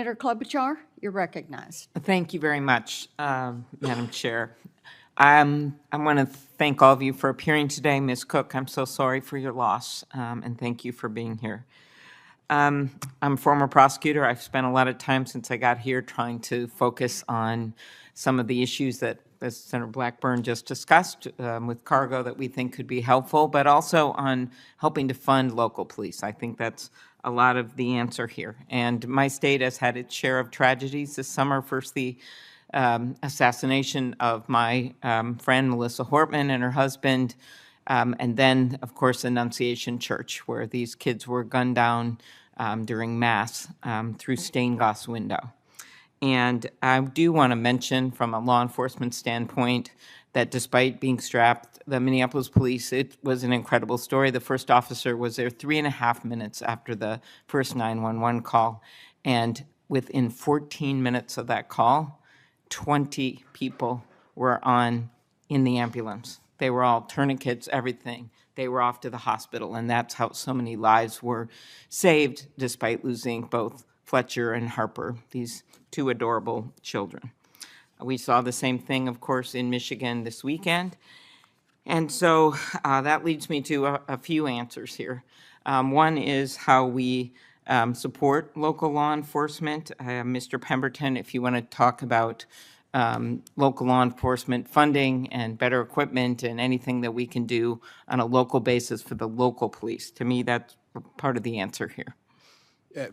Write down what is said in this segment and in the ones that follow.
Senator Klobuchar, you're recognized. Thank you very much, Madam Chair. I want to thank all of you for appearing today. Ms. Cook, I'm so sorry for your loss, and thank you for being here. I'm a former prosecutor. I've spent a lot of time since I got here trying to focus on some of the issues that Senator Blackburn just discussed with cargo that we think could be helpful, but also on helping to fund local police. I think that's a lot of the answer here. And my state has had its share of tragedies this summer. First, the assassination of my friend Melissa Hortman and her husband, and then, of course, Annunciation Church, where these kids were gunned down during Mass through stained glass window. And I do want to mention from a law enforcement standpoint that despite being strapped, the Minneapolis police, it was an incredible story. The first officer was there 3.5 minutes after the first 911 call. And within 14 minutes of that call, 20 people were in the ambulance. They were all tourniquets, everything. They were off to the hospital, and that's how so many lives were saved despite losing both Fletcher and Harper, these two adorable children. We saw the same thing, of course, in Michigan this weekend. And so that leads me to a few answers here. One is how we support local law enforcement. Mr. Pemberton, if you want to talk about local law enforcement funding and better equipment and anything that we can do on a local basis for the local police. To me, that's part of the answer here.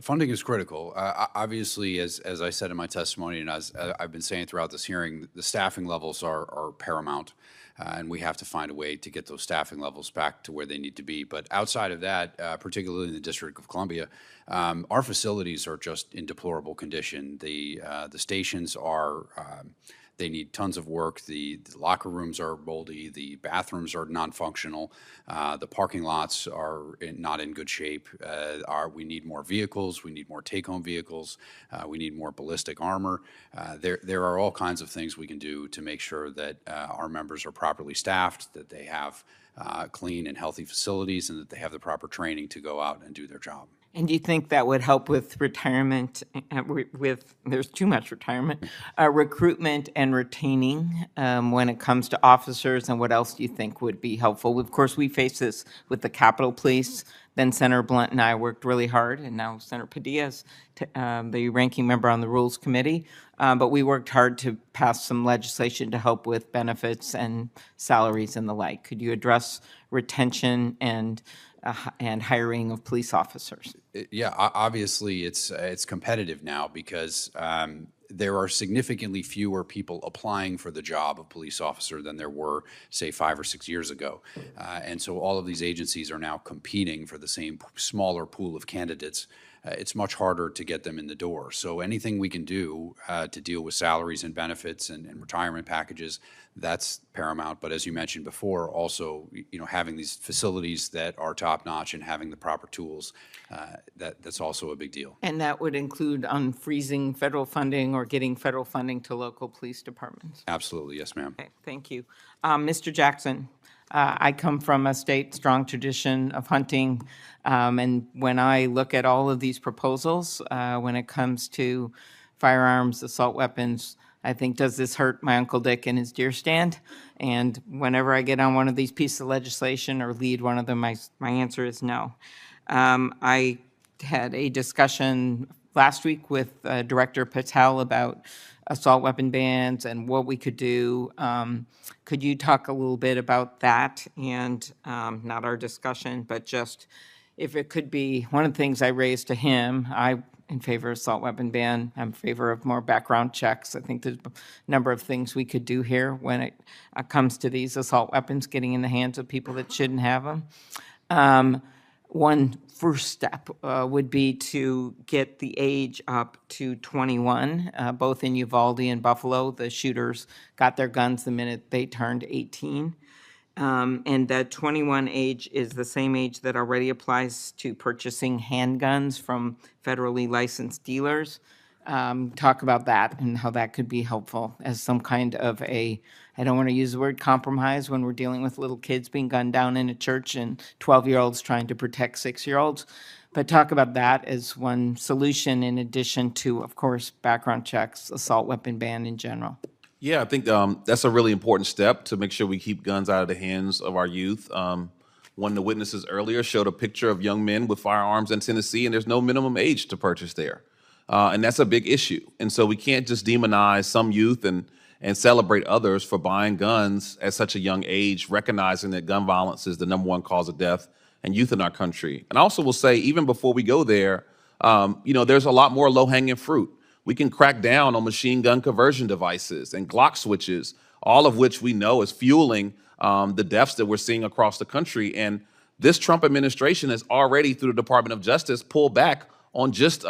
Funding is critical. Obviously, as I said in my testimony, and as I've been saying throughout this hearing, the staffing levels are paramount, and we have to find a way to get those staffing levels back to where they need to be. But outside of that, particularly in the District of Columbia, our facilities are just in deplorable condition. The stations are they need tons of work. The locker rooms are moldy. The bathrooms are non-functional. The parking lots are not in good shape. We need more vehicles. We need more take-home vehicles. We need more ballistic armor. There are all kinds of things we can do to make sure that our members are properly staffed, that they have clean and healthy facilities, and that they have the proper training to go out and do their job. And do you think that would help with retirement, there's too much retirement, recruitment and retaining when it comes to officers, and what else do you think would be helpful? Of course, we face this with the Capitol Police. Then Senator Blunt and I worked really hard, and now Senator Padilla's the ranking member on the Rules Committee, but we worked hard to pass some legislation to help with benefits and salaries and the like. Could you address retention and hiring of police officers? Yeah, obviously it's competitive now because there are significantly fewer people applying for the job of police officer than there were, say, 5 or 6 years ago. And so all of these agencies are now competing for the same smaller pool of candidates. It's much harder to get them in the door. So anything we can do to deal with salaries and benefits and retirement packages, that's paramount. But as you mentioned before, also having these facilities that are top-notch and having the proper tools, that's also a big deal. And that would include unfreezing federal funding or getting federal funding to local police departments? Absolutely, yes, ma'am. Okay, thank you. Mr. Jackson, I come from a state strong tradition of hunting, and when I look at all of these proposals, when it comes to firearms, assault weapons, I think, does this hurt my Uncle Dick and his deer stand? And whenever I get on one of these pieces of legislation or lead one of them, my answer is no. I had a discussion last week with Director Patel about assault weapon bans and what we could do. Could you talk a little bit about that and not our discussion, but just if it could be one of the things I raised to him, I'm in favor of assault weapon ban. I'm in favor of more background checks. I think there's a number of things we could do here when it comes to these assault weapons getting in the hands of people that shouldn't have them. One first step would be to get the age up to 21. Both in Uvalde and Buffalo, the shooters got their guns the minute they turned 18. And that 21 age is the same age that already applies to purchasing handguns from federally licensed dealers. Talk about that and how that could be helpful as some kind of I don't want to use the word compromise when we're dealing with little kids being gunned down in a church and 12-year-olds trying to protect 6-year-olds. but talk about that as one solution in addition to, of course, background checks, assault weapon ban in general. Yeah, I think that's a really important step to make sure we keep guns out of the hands of our youth. One of the witnesses earlier showed a picture of young men with firearms in Tennessee, and there's no minimum age to purchase there. And that's a big issue. And so we can't just demonize some youth and celebrate others for buying guns at such a young age, recognizing that gun violence is the #1 cause of death and youth in our country. And I also will say, even before we go there, there's a lot more low-hanging fruit. We can crack down on machine gun conversion devices and Glock switches, all of which we know is fueling the deaths that we're seeing across the country. And this Trump administration has already, through the Department of Justice, pulled back on just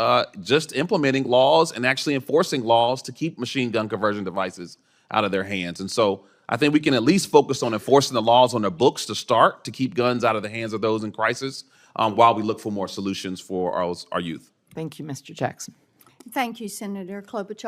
implementing laws and actually enforcing laws to keep machine gun conversion devices out of their hands. And so I think we can at least focus on enforcing the laws on their books to start to keep guns out of the hands of those in crisis while we look for more solutions for our youth. Thank you, Mr. Jackson. Thank you, Senator Klobuchar.